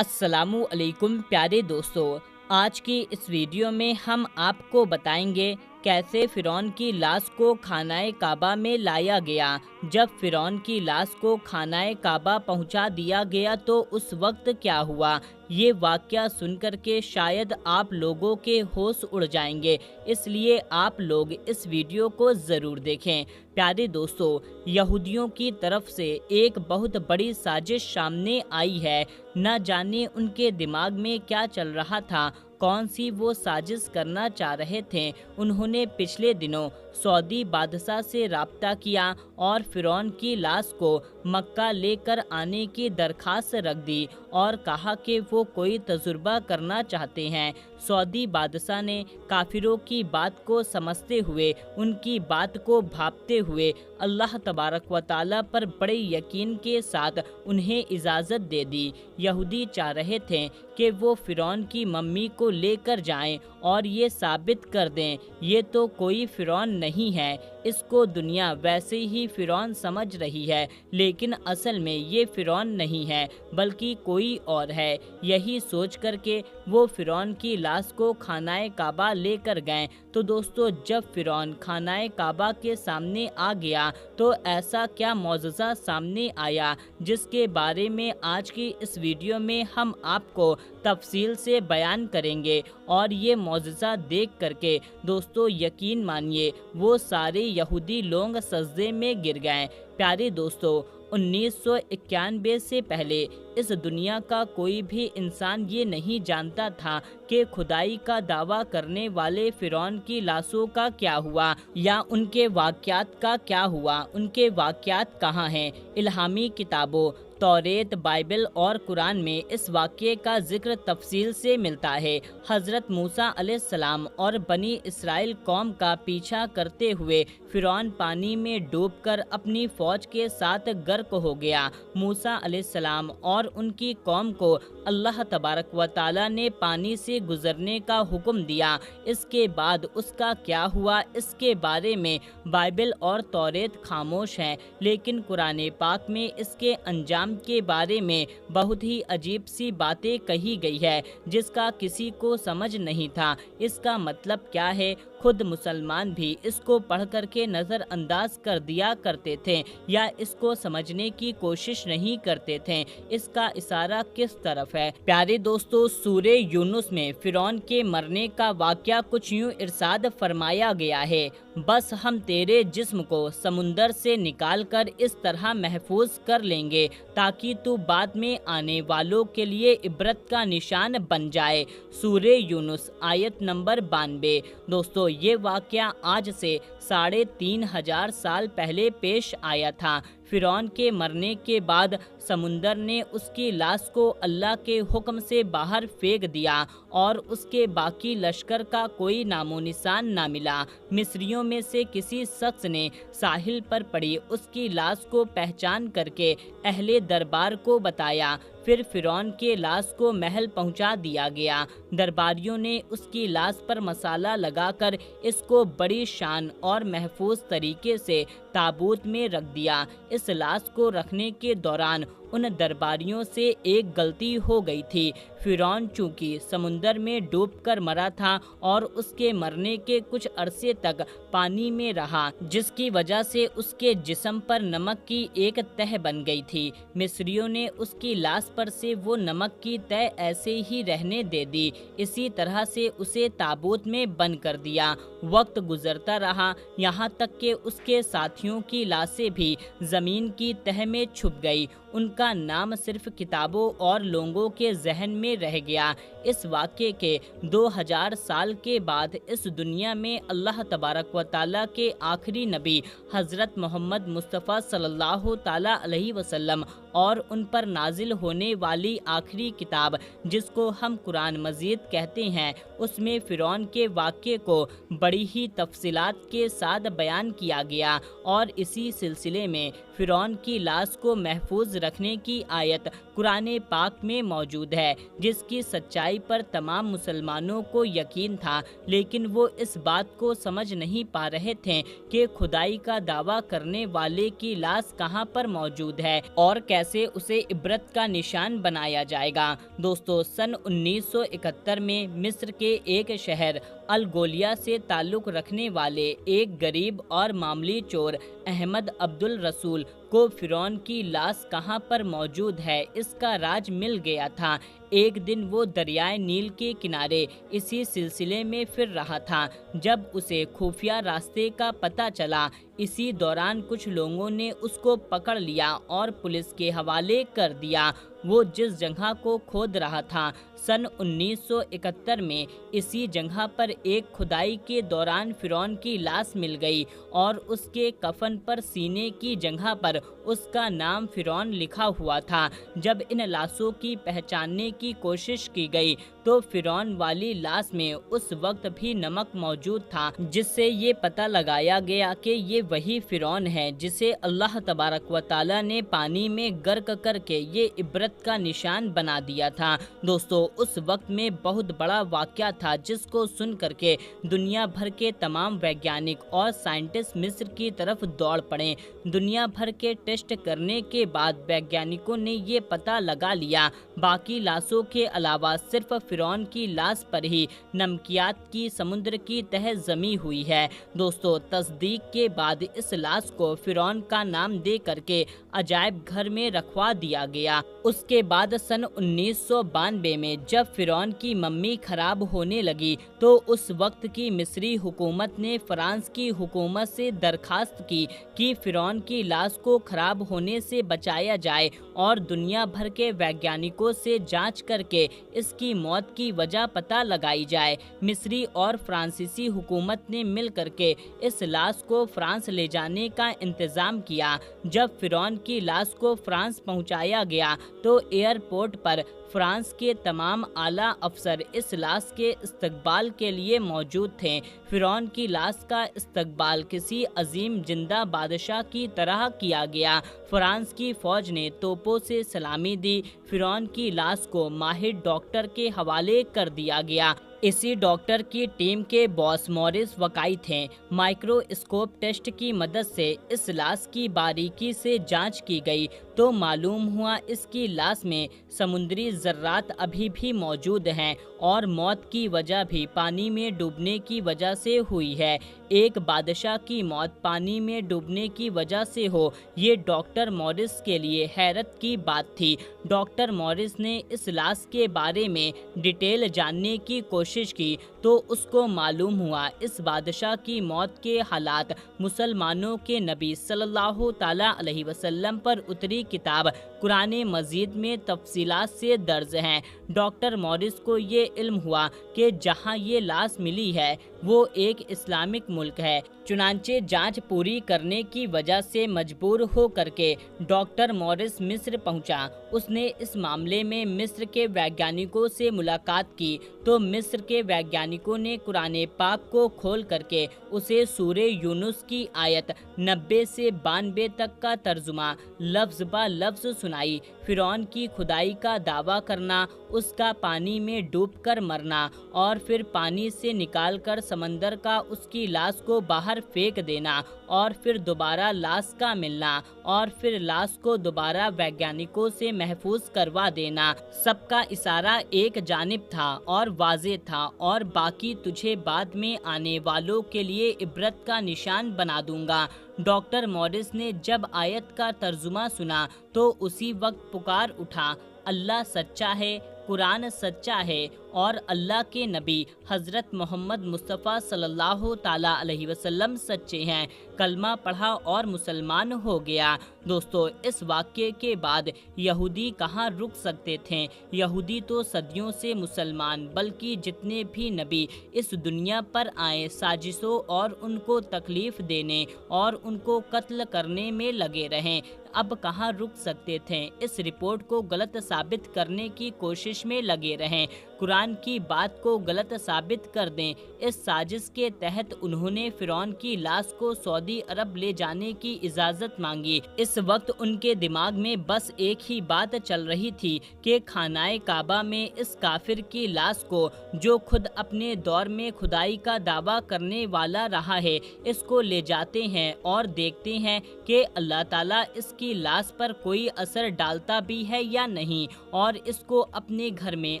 अस्सलामु अलैकुम प्यारे दोस्तों। आज की इस वीडियो में हम आपको बताएंगे कैसे फ़िरौन की लाश को खानाए काबा में लाया गया। जब फ़िरौन की लाश को खानाए काबा पहुंचा दिया गया तो उस वक्त क्या हुआ, ये वाक़या सुनकर के शायद आप लोगों के होश उड़ जाएंगे, इसलिए आप लोग इस वीडियो को ज़रूर देखें। प्यारे दोस्तों, यहूदियों की तरफ से एक बहुत बड़ी साजिश सामने आई है। न जाने उनके दिमाग में क्या चल रहा था, कौन सी वो साजिश करना चाह रहे थे। उन्होंने पिछले दिनों सऊदी बादशाह से राब्ता किया और फ़िरौन की लाश को मक्का लेकर आने की दरख्वास्त रख दी और कहा कि वो कोई तजुर्बा करना चाहते हैं। सऊदी बादशाह ने काफिरों की बात को समझते हुए, उनकी बात को भांपते हुए अल्लाह तबारक व तआला पर बड़े यकीन के साथ उन्हें इजाज़त दे दी। यहूदी चाह रहे थे कि वो फ़िरौन की मम्मी को लेकर जाएं और ये साबित कर दें ये तो कोई फ़िरौन नहीं है, इसको दुनिया वैसे ही फ़िरौन समझ रही है, लेकिन असल में ये फ़िरौन नहीं है बल्कि कोई और है। यही सोच कर के वो फ़िरौन की लाश को खानाए काबा लेकर गए। तो दोस्तों, जब फ़िरौन खानाए काबा के सामने आ गया तो ऐसा क्या मौजज़ा सामने आया जिसके बारे में आज की इस वीडियो में हम आपको तफसील से बयान करेंगे। और ये मौजज़ा देख करके दोस्तों यकीन मानिए वो सारे यहूदी लोग सजदे में गिर गए। प्यारे दोस्तों, 1991 से पहले इस दुनिया का कोई भी इंसान ये नहीं जानता था कि खुदाई का दावा करने वाले फ़िरौन की लाशों का क्या हुआ या उनके वाक़यात का क्या हुआ, उनके वाक़यात कहाँ हैं। इल्हामी किताबों तौरेत, बाइबल और कुरान में इस वाक़ये का जिक्र तफसील से मिलता है। हज़रत मूसा अलैहिस्सलाम और बनी इसराइल कौम का पीछा करते हुए फ़िरौन पानी में डूबकर अपनी फ़ौज के साथ गर्क हो गया। मूसा अलैहिस्सलाम और उनकी कौम को अल्लाह तबारक व तआला ने पानी से गुज़रने का हुक्म दिया। इसके बाद उसका क्या हुआ, इसके बारे में बाइबल और तौरेत खामोश हैं, लेकिन कुरान पाक में इसके अंजाम के बारे में बहुत ही अजीब सी बातें कही गई है जिसका किसी को समझ नहीं था। इसका मतलब क्या है, खुद मुसलमान भी इसको पढ़ करके नज़रअंदाज कर दिया करते थे या इसको समझने की कोशिश नहीं करते थे। इसका इशारा किस तरफ है? प्यारे दोस्तों, सूरे यूनुस में फ़िरौन के मरने का वाक़या कुछ यूँ इरशाद फरमाया गया है, बस हम तेरे जिस्म को समुंदर से निकाल कर इस तरह महफूज कर लेंगे ताकि तू बाद में आने वालों के लिए इबरत का निशान बन जाए। सूरे यूनुस आयत नंबर 92। दोस्तों, ये वाक़या आज से 3500 साल पहले पेश आया था। फ़िरौन के मरने के बाद समुंदर ने उसकी लाश को अल्लाह के हुक्म से बाहर फेंक दिया और उसके बाकी लश्कर का कोई नामो निशान ना मिला। मिस्रियों में से किसी शख्स ने साहिल पर पड़ी उसकी लाश को पहचान करके अहले दरबार को बताया। फिर फ़िरौन के लाश को महल पहुंचा दिया गया। दरबारियों ने उसकी लाश पर मसाला लगाकर इसको बड़ी शान और महफूज तरीके से ताबूत में रख दिया। इस लाश को रखने के दौरान उन दरबारियों से एक गलती हो गई थी। फ़िरौन चूँकि समुंदर में डूबकर मरा था और उसके मरने के कुछ अरसे तक पानी में रहा, जिसकी वजह से उसके जिस्म पर नमक की एक तह बन गई थी। मिस्रियों ने उसकी लाश पर से वो नमक की तह ऐसे ही रहने दे दी। इसी तरह से उसे ताबूत में बंद कर दिया। वक्त गुजरता रहा, यहाँ तक कि उसके साथियों की लाशें भी ज़मीन की तह में छुप गई। उनका नाम सिर्फ किताबों और लोगों के जहन में रह गया। इस वाक़ये के 2000 साल के बाद इस दुनिया में अल्लाह तबारक व तआला के आखिरी नबी हज़रत मोहम्मद मुस्तफ़ा सल्लल्लाहु ताला अलैहि वसल्लम और उन पर नाजिल होने वाली आखिरी किताब जिसको हम कुरान मजीद कहते हैं, उसमें फ़िरौन के वाक़ये को बड़ी ही तफसीलात के साथ बयान किया गया। और इसी सिलसिले में फ़िरौन की लाश को महफूज रखने की आयत कुरान पाक में मौजूद है, जिसकी सच्चाई पर तमाम मुसलमानों को यकीन था, लेकिन वो इस बात को समझ नहीं पा रहे थे कि खुदाई का दावा करने वाले की लाश कहाँ पर मौजूद है और कैसे उसे इबरत का निशान बनाया जाएगा। दोस्तों, सन 1971 में मिस्र के एक शहर अलगोलिया से ताल्लुक़ रखने वाले एक गरीब और मामूली चोर अहमद अब्दुल रसूल को फ़िरौन की लाश कहाँ पर मौजूद है इसका राज मिल गया था। एक दिन वो दरियाए नील के किनारे इसी सिलसिले में फिर रहा था जब उसे खुफिया रास्ते का पता चला। इसी दौरान कुछ लोगों ने उसको पकड़ लिया और पुलिस के हवाले कर दिया। वो जिस जगह को खोद रहा था, सन 1971 में इसी जगह पर एक खुदाई के दौरान फ़िरौन की लाश मिल गई और उसके कफन पर सीने की जगह पर उसका नाम फ़िरौन लिखा हुआ था। जब इन लाशों की पहचानने की कोशिश की गई तो फ़िरौन वाली लाश में उस वक्त भी नमक मौजूद था, जिससे ये पता लगाया गया कि ये वही फ़िरौन है जिसे अल्लाह तबारक व तआला ने पानी में गर्क करके ये इबरत का निशान बना दिया था। दोस्तों, उस वक्त में बहुत बड़ा वाक़या था जिसको सुन करके दुनिया भर के तमाम वैज्ञानिक और साइंटिस्ट मिस्र की तरफ दौड़ पड़े। दुनिया भर के टेस्ट करने के बाद वैज्ञानिकों ने ये पता लगा लिया, बाकी लाशों के अलावा सिर्फ फ़िरौन की लाश पर ही नमकियात की समुद्र की तह जमी हुई है। दोस्तों, तस्दीक के बाद इस लाश को फ़िरौन का नाम दे करके अजायब घर में रखवा दिया गया। उसके बाद सन 1992 में जब फ़िरौन की मम्मी खराब होने लगी तो उस वक्त की मिस्री हुकूमत ने फ्रांस की हुकूमत से दरखास्त की कि फ़िरौन की लाश को खराब होने से बचाया जाए और दुनिया भर के वैज्ञानिकों से जांच करके इसकी मौत की वजह पता लगाई जाए। मिस्री और फ्रांसीसी हुकूमत ने मिल करके इस लाश को फ्रांस ले जाने का इंतज़ाम किया। जब फ़िरौन की लाश को फ्रांस पहुंचाया गया तो एयरपोर्ट पर फ्रांस के तमाम आला अफसर इस लाश के इस्तकबाल के लिए मौजूद थे। फ़िरौन की लाश का इस्तकबाल किसी अजीम जिंदा बादशाह की तरह किया गया। फ्रांस की फ़ौज ने तोपों से सलामी दी। फ़िरौन की लाश को माहिर डॉक्टर के हवाले कर दिया गया। इसी डॉक्टर की टीम के बॉस मॉरिस वकाई थे। माइक्रोस्कोप टेस्ट की मदद से इस लाश की बारीकी से जांच की गई तो मालूम हुआ इसकी लाश में समुद्री ज़र्रात अभी भी मौजूद हैं और मौत की वजह भी पानी में डूबने की वजह से हुई है। एक बादशाह की मौत पानी में डूबने की वजह से हो, ये डॉक्टर मॉरिस के लिए हैरत की बात थी। डॉक्टर मॉरिस ने इस लाश के बारे में डिटेल जानने की कोशिश की तो उसको मालूम हुआ इस बादशाह की मौत के हालात मुसलमानों के नबी सल्लल्लाहु ताला अलैहि वसल्लम पर उतरी किताब कुरान मजीद में तफसीलात से दर्ज हैं। डॉक्टर मॉरिस को ये इल्म हुआ कि जहां ये लाश मिली है वो एक इस्लामिक मुल्क है। चुनांचे जांच पूरी करने की वजह से मजबूर हो करके डॉक्टर मॉरिस मिस्र पहुंचा। उसने इस मामले में मिस्र के वैज्ञानिकों से मुलाकात की तो मिस्र के वैज्ञानिकों ने कुरान पाक को खोल करके उसे सूरे यूनुस की आयत 90 से 92 तक का तर्जुमा लफ्ज़ ब लफ्ज़ सुनाई। फ़िरौन की खुदाई का दावा करना, उसका पानी में डूबकर मरना और फिर पानी से निकालकर समंदर का उसकी लाश को बाहर फेंक देना और फिर दोबारा लाश का मिलना और फिर लाश को दोबारा वैज्ञानिकों से महफूज करवा देना, सबका इशारा एक जानिब था और वाज़े था और बाकी तुझे बाद में आने वालों के लिए इबरत का निशान बना दूंगा। डॉक्टर मॉरिस ने जब आयत का तर्जुमा सुना तो उसी वक्त पुकार उठा, अल्लाह सच्चा है, कुरान सच्चा है और अल्लाह के नबी हज़रत मोहम्मद मुस्तफ़ा सल्लल्लाहु ताला अलैहि वसल्लम सच्चे हैं। कलमा पढ़ा और मुसलमान हो गया। दोस्तों, इस वाक़ये के बाद यहूदी कहाँ रुक सकते थे। यहूदी तो सदियों से मुसलमान बल्कि जितने भी नबी इस दुनिया पर आए साजिशों और उनको तकलीफ़ देने और उनको कत्ल करने में लगे रहें। अब कहाँ रुक सकते थे। इस रिपोर्ट को गलत साबित करने की कोशिश में लगे रहें। कुरान कुरान की बात को गलत साबित कर दें। इस साजिश के तहत उन्होंने फिरौन की लाश को सऊदी अरब ले जाने की इजाज़त मांगी। इस वक्त उनके दिमाग में बस एक ही बात चल रही थी कि खानाए काबा में इस काफिर की लाश को, जो खुद अपने दौर में खुदाई का दावा करने वाला रहा है, इसको ले जाते हैं और देखते हैं कि अल्लाह ताला इसकी लाश पर कोई असर डालता भी है या नहीं, और इसको अपने घर में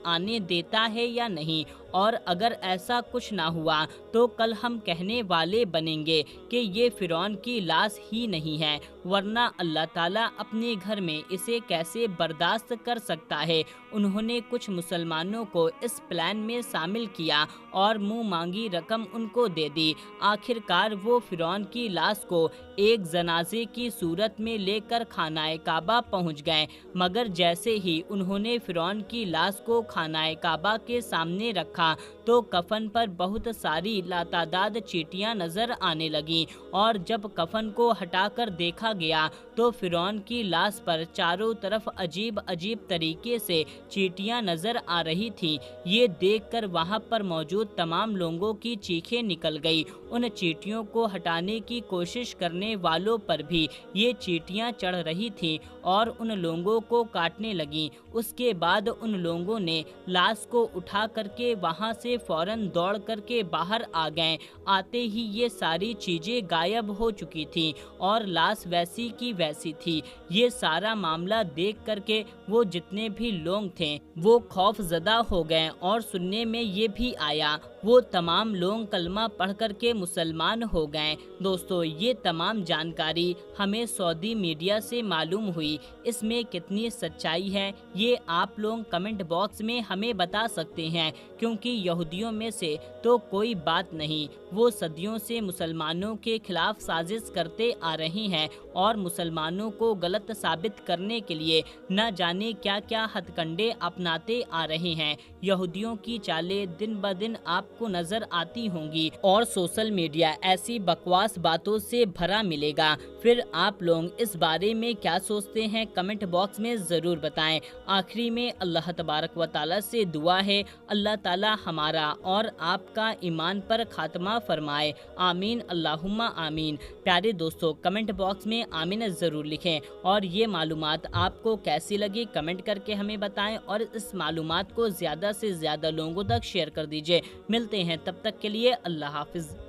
आने देता है या नहीं। और अगर ऐसा कुछ ना हुआ तो कल हम कहने वाले बनेंगे कि ये फिरौन की लाश ही नहीं है, वरना अल्लाह ताला अपने घर में इसे कैसे बर्दाश्त कर सकता है। उन्होंने कुछ मुसलमानों को इस प्लान में शामिल किया और मुंह मांगी रकम उनको दे दी। आखिरकार वो फिरौन की लाश को एक जनाजे की सूरत में लेकर खानाए काबा पहुंच गए, मगर जैसे ही उन्होंने फिरौन की लाश को खानाए काबा के सामने रखा तो कफन पर बहुत सारी लातादाद चींटियां नजर आने लगीं, और जब कफन को हटाकर देखा गया तो फिरौन की लाश पर चारों तरफ अजीब अजीब तरीके से चींटियां नजर आ रही थीं। ये देखकर वहां पर मौजूद तमाम लोगों की चीखें निकल गई। उन चींटियों को हटाने की कोशिश करने वालों पर भी ये चींटियां चढ़ रही थीं और उन लोगों को काटने लगीं। उसके बाद उन लोगों ने लाश को उठा करके वहां से फौरन दौड़ करके बाहर आ गए। आते ही ये सारी चीजें गायब हो चुकी थीं और लाश वैसी की वैसी थी। ये सारा मामला देख करके वो जितने भी लोग थे वो खौफजदा हो गए, और सुनने में ये भी आया वो तमाम लोग कलमा पढ़ करके मुसलमान हो गए। दोस्तों, ये तमाम जानकारी हमें सऊदी मीडिया से मालूम हुई। इसमें कितनी सच्चाई है ये आप लोग कमेंट बॉक्स में हमें बता सकते हैं, क्योंकि यहूदियों में से तो कोई बात नहीं, वो सदियों से मुसलमानों के खिलाफ साजिश करते आ रहे हैं और मुसलमानों को गलत साबित करने के लिए न जाने क्या क्या हथकंडे अपनाते आ रहे हैं। यहूदियों की चालें दिन ब दिन आपको नजर आती होंगी और सोशल मीडिया ऐसी बकवास बातों से भरा मिलेगा। फिर आप लोग इस बारे में क्या सोचते हैं कमेंट बॉक्स में ज़रूर बताएं। आखिरी में अल्लाह तबारक व तआला से दुआ है, अल्लाह ताला हमारा और आपका ईमान पर खात्मा फरमाए। आमीन अल्लाहुम्मा आमीन। प्यारे दोस्तों, कमेंट बॉक्स में आमीन ज़रूर लिखें, और ये मालूमात आपको कैसी लगी कमेंट करके हमें बताएं, और इस मालूमात को ज़्यादा से ज़्यादा लोगों तक शेयर कर दीजिए। मिलते हैं, तब तक के लिए अल्लाह हाफिज़।